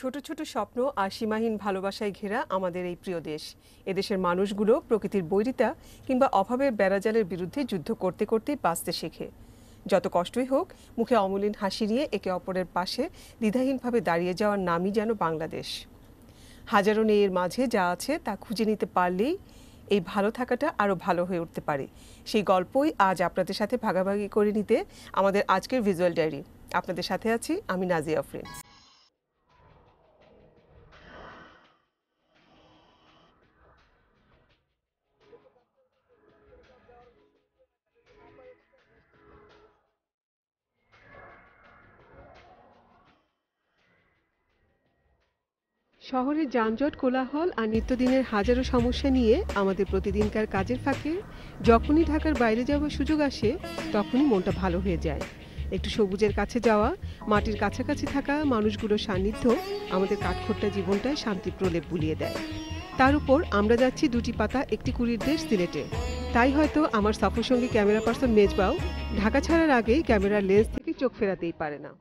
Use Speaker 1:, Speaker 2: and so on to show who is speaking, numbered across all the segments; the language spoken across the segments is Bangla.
Speaker 1: ছোট ছোট স্বপ্ন আর সীমাহীন ভালোবাসায় ঘেরা আমাদের এই প্রিয় দেশ। এদেশের মানুষগুলো প্রকৃতির বৈরিতা কিংবা অভাবের বেড়াজালের বিরুদ্ধে যুদ্ধ করতে করতে বাঁচতে শেখে। যত কষ্টই হোক, মুখে অমলিন হাসি নিয়ে একে অপরের পাশে দ্বিধাহীনভাবে দাঁড়িয়ে যাওয়ার নামই যেন বাংলাদেশ। হাজারো নেয়ের মাঝে যা আছে তা খুঁজে নিতে পারলেই এই ভালো থাকাটা আরও ভালো হয়ে উঠতে পারে। সেই গল্পই আজ আপনাদের সাথে ভাগাভাগি করে নিতে আমাদের আজকের ভিজুয়াল ডায়েরি। আপনাদের সাথে আছি আমি নাজিয়া আফরিন। শহরের যানজট, কোলাহল আর নিত্যদিনের হাজারো সমস্যা নিয়ে আমাদের প্রতিদিনকার কাজের ফাঁকে যখনই ঢাকার বাইরে যাওয়ার সুযোগ আসে তখনই মনটা ভালো হয়ে যায়। একটু সবুজের কাছে যাওয়া, মাটির কাছাকাছি থাকা মানুষগুলোর সান্নিধ্য আমাদের কাঠখোট্টা জীবনটায় শান্তির প্রলেপ বুলিয়ে দেয়। তার উপর আমরা যাচ্ছি দুটি পাতা একটি কুড়ির দেশ সিলেটে। তাই হয়তো আমার সফরসঙ্গী ক্যামেরা পার্সন মেজবাও ঢাকা ছাড়ার আগেই ক্যামেরার লেন্স থেকে চোখ ফেরাতেই পারে না।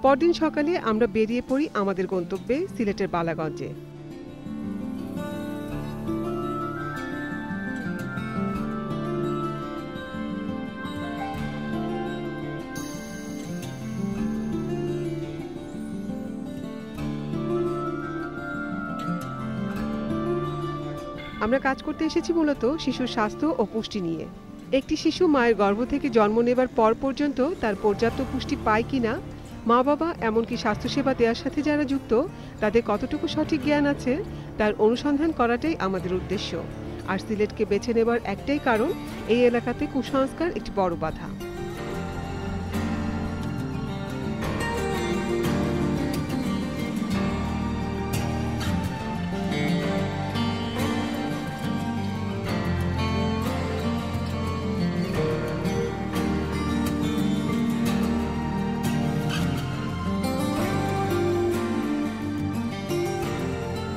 Speaker 1: পরদিন সকালে আমরা বেরিয়ে পড়ি আমাদের গন্তব্যে সিলেটের বালাগঞ্জে। আমরা কাজ করতে এসেছি মূলত শিশুর স্বাস্থ্য ও পুষ্টি নিয়ে। একটি শিশু মায়ের গর্ভ থেকে জন্ম নেবার পর পর্যন্ত তার পর্যাপ্ত পুষ্টি পায় কিনা, মা বাবা এমনকি স্বাস্থ্যসেবা দেওয়ার সাথে যারা যুক্ত তাদের কতটুকু সঠিক জ্ঞান আছে তার অনুসন্ধান করাটাই আমাদের উদ্দেশ্য। আর সিলেটকে বেছে নেবার একটাই কারণ, এই এলাকাতে কুসংস্কার একটি বড় বাধা।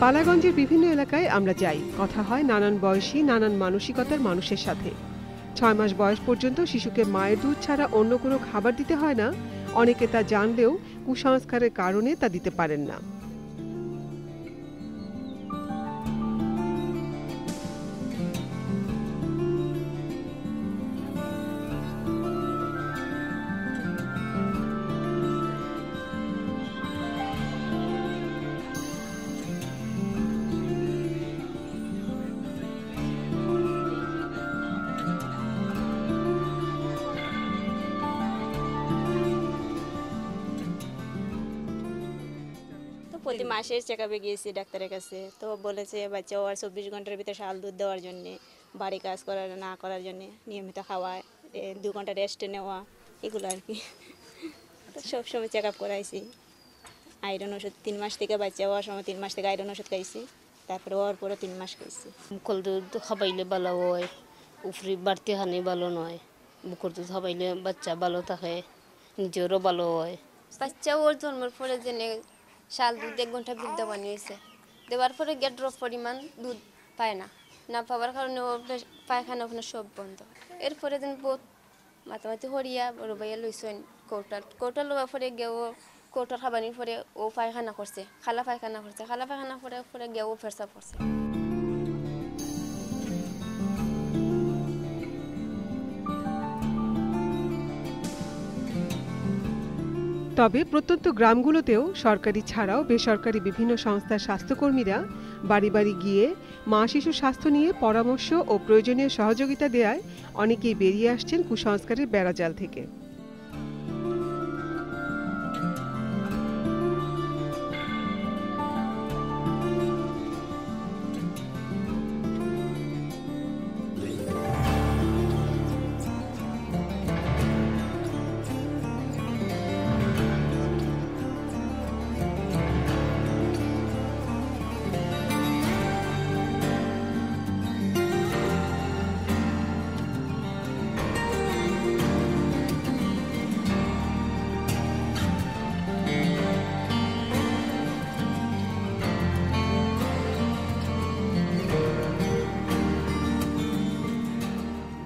Speaker 1: বালাগঞ্জের বিভিন্ন এলাকায় আমরা যাই, কথা হয় নানান বয়সী নানান মানসিকতার মানুষের সাথে। 6 মাস বয়স পর্যন্ত শিশুকে মায়ের দুধ ছাড়া অন্য কোনো খাবার দিতে হয় না। অনেকে তা জানলেও কুসংস্কারের কারণে তা দিতে পারেন না।
Speaker 2: প্রতি মাসে চেকআপে গিয়েছি ডাক্তারের কাছে, তো বলেছে বাচ্চা আর 24 ঘন্টার ভিতরে শাল দুধ দেওয়ার জন্যে, বাড়ি কাজ করার না করার জন্যে, নিয়মিত খাওয়া, 2 ঘন্টা রেস্ট নেওয়া, এগুলো আর কি। তো সবসময় চেকআপ করাইছি। আয়রন ওষুধ 3 মাস থেকে, বাচ্চা হওয়ার সময় 3 মাস থেকে আয়রন ওষুধ খাইছি, তারপরে হওয়ার পরে 3 মাস খাইছি।
Speaker 3: মুখল দুধ খাবাইলে ভালো হয়, উফরি বাড়তি হানি ভালো নয়। বুকুর দুধ খাবাইলে বাচ্চা ভালো থাকে, নিজেরও ভালো হয়।
Speaker 4: বাচ্চা ওর জন্মের পরে জেনে শাল দুধ 1 ঘন্টা দুধ দেওয়া নিয়েছে, দেওয়ার পরে গেট ড্রপ পরিমাণ দুধ পায় না, না পাওয়ার কারণে ও পায়খানা ওখানে সব বন্ধ। এরপরে দিন বহুত মাতামাতি হরিয়া বড় ভাইয়া লইছেন কৌটাল লওয়ার পরে গিয়ে ও কৌটাল খাবানির পরে ও পায়খানা করছে, খালা পায়খানা পরে গিয়ে ও ফেরসা পড়ছে।
Speaker 1: তবে প্রত্যন্ত গ্রামগুলোতেও সরকারি ছাড়াও বেসরকারি বিভিন্ন সংস্থার স্বাস্থ্যকর্মীরা বাড়ি বাড়ি গিয়ে মা শিশু স্বাস্থ্য নিয়ে পরামর্শ ও প্রয়োজনীয় সহযোগিতা দেওয়ায় অনেকেই বেরিয়ে আসছেন কুসংস্কারের বেড়াজাল থেকে।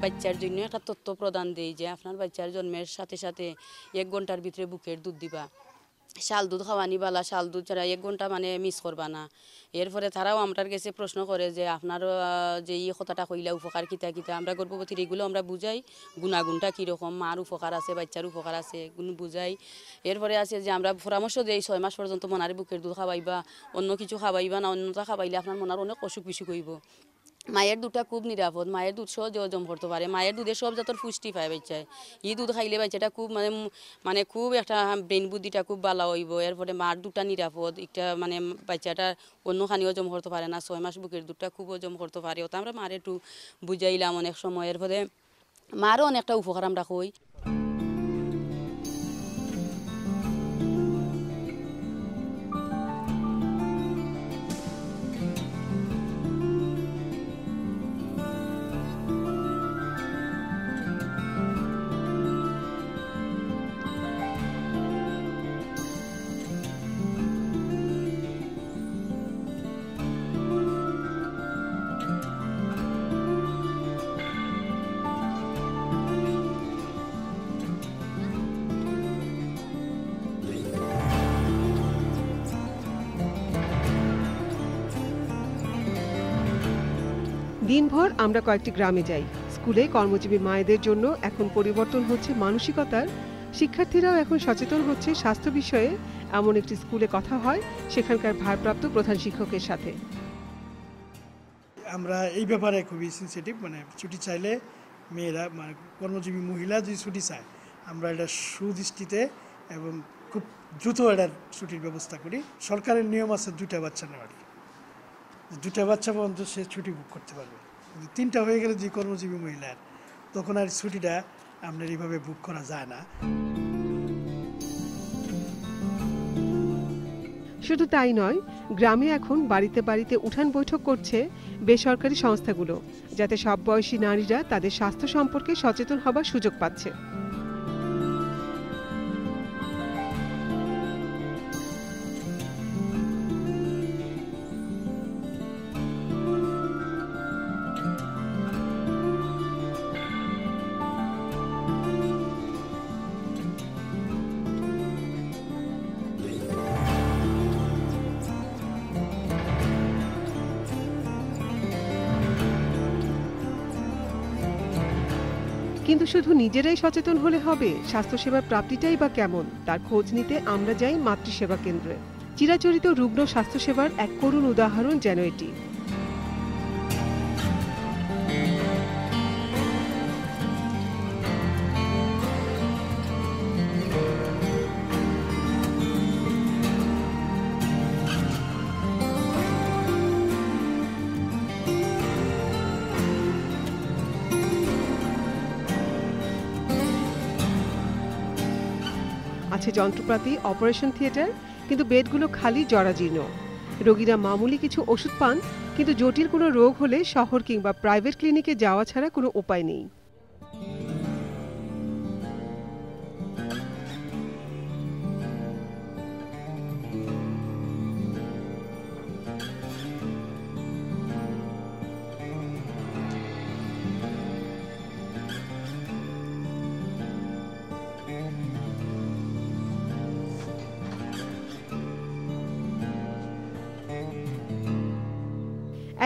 Speaker 5: বাচ্চার জন্য একটা তথ্য প্রদান দেই যে আপনার বাচ্চার জন্মের সাথে সাথে 1 ঘন্টার ভিতরে বুকের দুধ দিবা, শাল দুধ খাওয়ানি বালা, শাল দুধ ছাড়া 1 ঘন্টা মানে মিস করবা না। এরপরে তারাও আমার কাছে প্রশ্ন করে যে আপনার যে এই কথাটা কইলা উপকার কিতা কিতা, আমরা গর্ভবতীর এগুলো আমরা বুঝাই গুণাগুণটা কীরকম, মার উপকার আছে বাচ্চার উপকার আছে এগুলো বুঝাই। এরপরে আছে যে আমরা পরামর্শ দেই 6 মাস পর্যন্ত মনার বুকের দুধ খাওয়াইবা, অন্য কিছু খাওয়াইবা না, অন্যটা খাওয়াইলে আপনার মনার অনেক অসুখ বিসুখ হইব। মায়ের দুধটা খুব নিরাপদ, মায়ের দুধ সহজে হজম করতে পারে, মায়ের দুধে সব জাতের পুষ্টি পায় বাচ্চায়। এই দুধ খাইলে বাচ্চাটা খুব মানে খুব একটা ব্রেন বুদ্ধিটা খুব ভালো হইব। এরপরে মার দুধটা নিরাপদ, একটা মানে বাচ্চাটা অন্য খানি হজম করতে পারে না, 6 মাস বুকের দুধটা খুব হজম করতে পারে। ওটা আমরা মার একটু বুঝাইলাম অনেক সময়। এরপরে মারও অনেকটা উপকার আমরা কই।
Speaker 1: দিনভর আমরা কয়েকটি গ্রামে যাই। স্কুলে কর্মজীবী মায়েদের জন্য এখন পরিবর্তন হচ্ছে মানসিকতার, শিক্ষার্থীরাও এখন সচেতন হচ্ছে স্বাস্থ্য বিষয়ে। এমন একটি স্কুলে কথা হয় সেখানকার ভারপ্রাপ্ত প্রধান শিক্ষকের সাথে।
Speaker 6: আমরা এই ব্যাপারে খুবই সেনসিটিভ, মানে ছুটি চাইলে মেয়েরা মানে কর্মজীবী মহিলা যদি ছুটি চায় আমরা এটা সুদৃষ্টিতে এবং খুব দ্রুত এটার ছুটির ব্যবস্থা করি। সরকারের নিয়ম আছে 2টা বাচ্চা নেওয়ার, 2টা বাচ্চা পর্যন্ত সে ছুটি বুক করতে পারবে। কিন্তু 3টা হয়ে গেলে যে কর্মজীবী মহিলার তখন আর ছুটিটা আপনার এইভাবে বুক করা যায় না।
Speaker 1: শুধু তাই নয়, গ্রামে এখন বাড়িতে বাড়িতে উঠান বৈঠক করছে বেসরকারি সংস্থাগুলো, যাতে সব বয়সী নারীরা তাদের স্বাস্থ্য সম্পর্কে সচেতন হবার সুযোগ পাচ্ছে। কিন্তু শুধু নিজেরাই সচেতন হলে হবে? স্বাস্থ্যসেবার প্রাপ্তিটাই বা কেমন, তার খোঁজ নিতে আমরা যাই মাতৃসেবা কেন্দ্রে। চিরাচরিত রুগ্ন স্বাস্থ্যসেবার এক করুণ উদাহরণ যেন এটি। আছে যন্ত্রপাতি, অপারেশন থিয়েটার, কিন্তু বেডগুলো খালি, জরাজীর্ণ। রোগীরা মামুলি কিছু ওষুধ পান, কিন্তু জটিল কোনো রোগ হলে শহর কিংবা প্রাইভেট ক্লিনিকে যাওয়া ছাড়া কোনো উপায় নেই।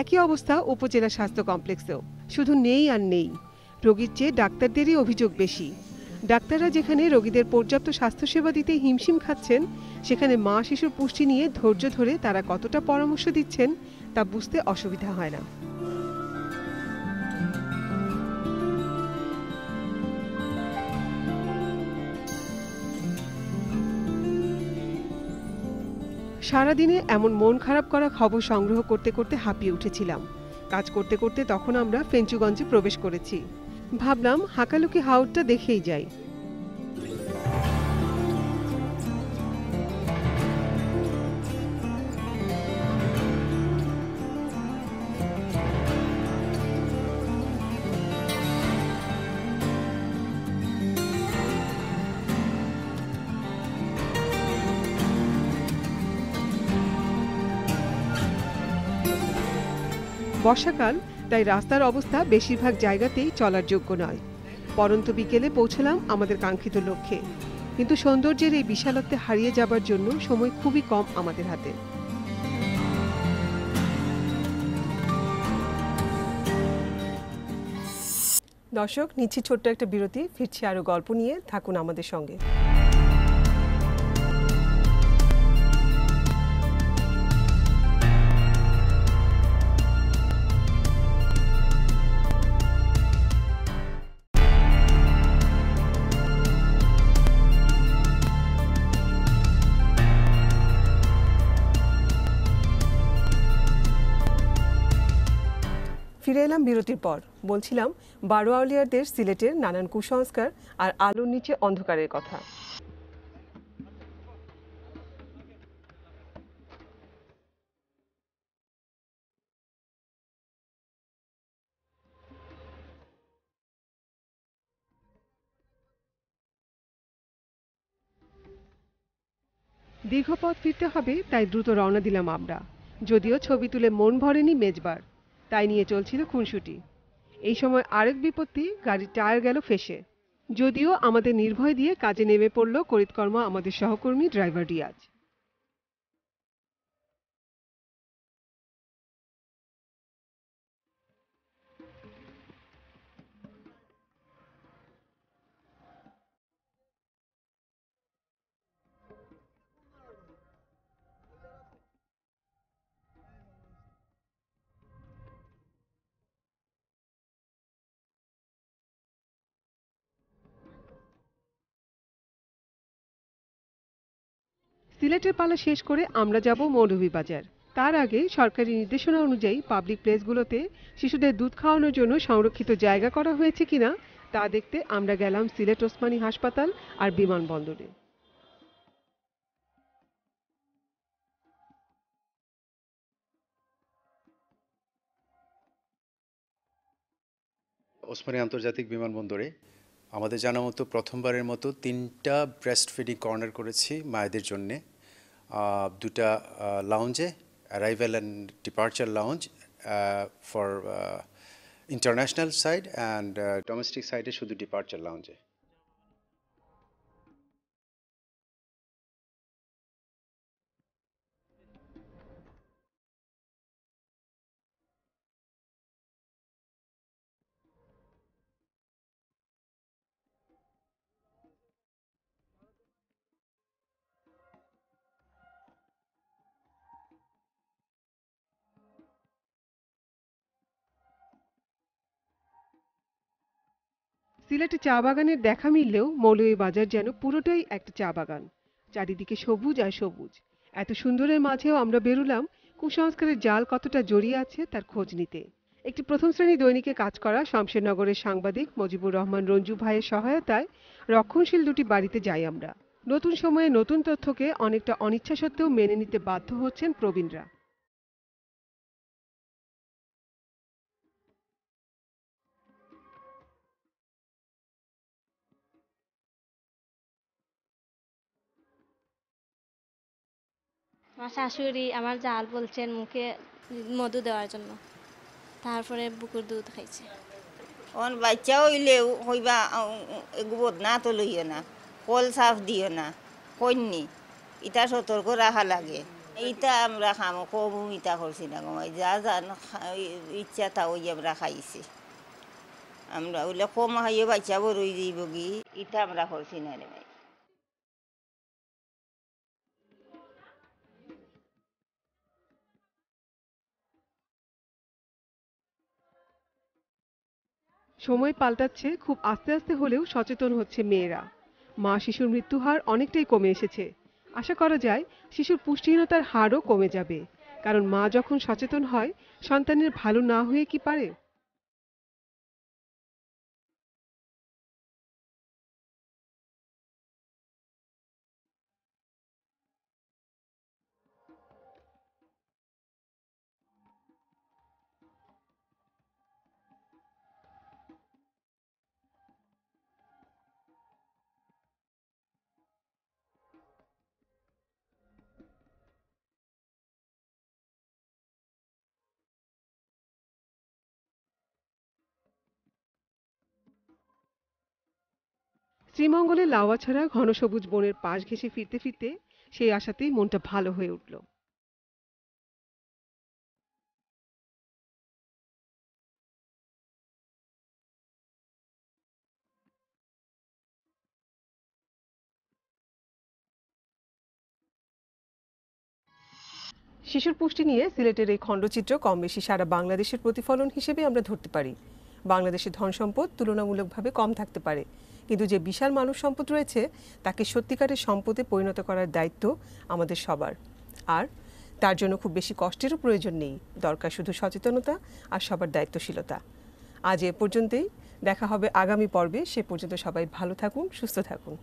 Speaker 1: একই অবস্থা উপজেলা স্বাস্থ্য কমপ্লেক্সেও। শুধু নেই আর নেই, রোগীর চেয়ে ডাক্তারদেরই অভিযোগ বেশি। ডাক্তাররা যেখানে রোগীদের পর্যাপ্ত স্বাস্থ্যসেবা দিতে হিমশিম খাচ্ছেন, সেখানে মা শিশুর পুষ্টি নিয়ে ধৈর্য ধরে তারা কতটা পরামর্শ দিচ্ছেন তা বুঝতে অসুবিধা হয় না। সারাদিনে এমন মন খারাপ করা খবর সংগ্রহ করতে করতে হাঁপিয়ে উঠেছিলাম। কাজ করতে করতে তখন আমরা ফেঞ্চুগঞ্জে প্রবেশ করেছি। ভাবলাম হাকালুকি হাওরটা দেখেই যাই। বর্ষাকাল, তাই রাস্তার অবস্থা বেশিরভাগ জায়গাতেই চলার যোগ্য নয়। পরন্ত বিকেলে পৌঁছলাম আমাদের কাঙ্ক্ষিত লক্ষ্যে, কিন্তু সৌন্দর্যের এই বিশালত্বে হারিয়ে যাবার জন্য সময় খুবই কম আমাদের হাতে। দর্শক, নিচ্ছি ছোট্ট একটা বিরতি, ফিরছি আরো গল্প নিয়ে, থাকুন আমাদের সঙ্গে। ফিরে এলাম বিরতির পর। বলছিলাম বারো আউলিয়ারদের সিলেটের নানান কুসংস্কার আর আলোর নিচে অন্ধকারের কথা। দীর্ঘ পথ ফিরতে হবে, তাই দ্রুত রওনা দিলাম আমরা। যদিও ছবি তুলে মন ভরেনি মেজবার, তাই নিয়ে চলছিল খুনসুটি। এই সময় আরেক বিপত্তি, গাড়ির টায়ার গেল ফেঁসে। যদিও আমাদের নির্ভয় দিয়ে কাজে নেমে পড়ল করিতকর্ম আমাদের সহকর্মী ড্রাইভার রিয়াজ। সিলেটের পালা শেষ করে আমরা যাব মৌলভীবাজার। তার আগে সরকারি নির্দেশনা অনুযায়ী পাবলিক প্লেসগুলোতে শিশুদের দুধ খাওয়ানোর জন্য সংরক্ষিত জায়গা করা হয়েছে কিনা তা দেখতে আমরা গেলাম সিলেট ওসমানী হাসপাতাল আর বিমানবন্দরে।
Speaker 7: ওসমানী আন্তর্জাতিক বিমানবন্দরে আমাদের জানা মতো প্রথমবারের মতো 3টা ব্রেস্ট ফিডিং কর্নার করেছি মায়েদের জন্যে। 2টা লাউঞ্জে, arrival and departure lounge for international side, and domestic সাইডে শুধু ডিপার্চার লাউঞ্জে।
Speaker 1: সিলেটে চা বাগানের দেখা মিললেও মৌলভীবাজার যেন পুরোটাই একটা চা বাগান। চারিদিকে সবুজ আর সবুজ। এত সুন্দরের মাঝেও আমরা বেরুলাম কুসংস্কারের জাল কতটা জড়িয়ে আছে তার খোঁজ নিতে। একটি প্রথম শ্রেণী দৈনিকে কাজ করা শমশেরনগরের সাংবাদিক মজিবুর রহমান রঞ্জু ভাইয়ের সহায়তায় রক্ষণশীল দুটি বাড়িতে যাই আমরা। নতুন সময়ে নতুন তথ্যকে অনেকটা অনিচ্ছা সত্ত্বেও মেনে নিতে বাধ্য হচ্ছেন প্রবীণরা।
Speaker 8: আমার শাশুড়ি আমার জাল বলছেন মুখে মধু দেওয়ার জন্য, তারপরে বুকুর দুধ খাইছে।
Speaker 9: অন বাচ্চা হইলে হইবা এগুবত না তো লইও না, কল সাফ দিও না, কন্যি ইটা সতর্ক রাখা লাগে। ইটা আমরা খামো কম ইটা করছি না গমাই যা জান ইচ্ছা তা ওই আমরা খাইছি আমরা ওইলে কম খাইয়ে বাচ্চা বড়ই যাইব কি ইটা আমরা করছি না রে ভাই।
Speaker 1: সময় পাল্টাচ্ছে, খুব আস্তে আস্তে হলেও সচেতন হচ্ছে মেয়েরা। মা শিশুর মৃত্যু হার অনেকটাই কমে এসেছে। আশা করা যায় শিশুর পুষ্টিহীনতার হারও কমে যাবে, কারণ মা যখন সচেতন হয়, সন্তানের ভালো না হয়ে কি পারে? শ্রীমঙ্গলের লাউয়াছড়া ঘন সবুজ বনের পাশ ঘেঁষে ফিরতে ফিরতে সেই আশাতেই মনটা ভালো হয়ে উঠল। শিশুর পুষ্টি নিয়ে সিলেটের এই খণ্ডচিত্র কম বেশি সারা বাংলাদেশের প্রতিফলন হিসেবে আমরা ধরতে পারি। বাংলাদেশের ধন সম্পদ তুলনামূলকভাবে কম থাকতে পারে, কিন্তু যে বিশাল মানব সম্পদ রয়েছে তাকে সত্যিকারের সম্পদে পরিণত করার দায়িত্ব আমাদের সবার। আর তার জন্য খুব বেশি কষ্টেরও প্রয়োজন নেই, দরকার শুধু সচেতনতা আর সবার দায়িত্বশীলতা। আজ এ পর্যন্তই, দেখা হবে আগামী পর্বে। সে পর্যন্ত সবাই ভালো থাকুন, সুস্থ থাকুন।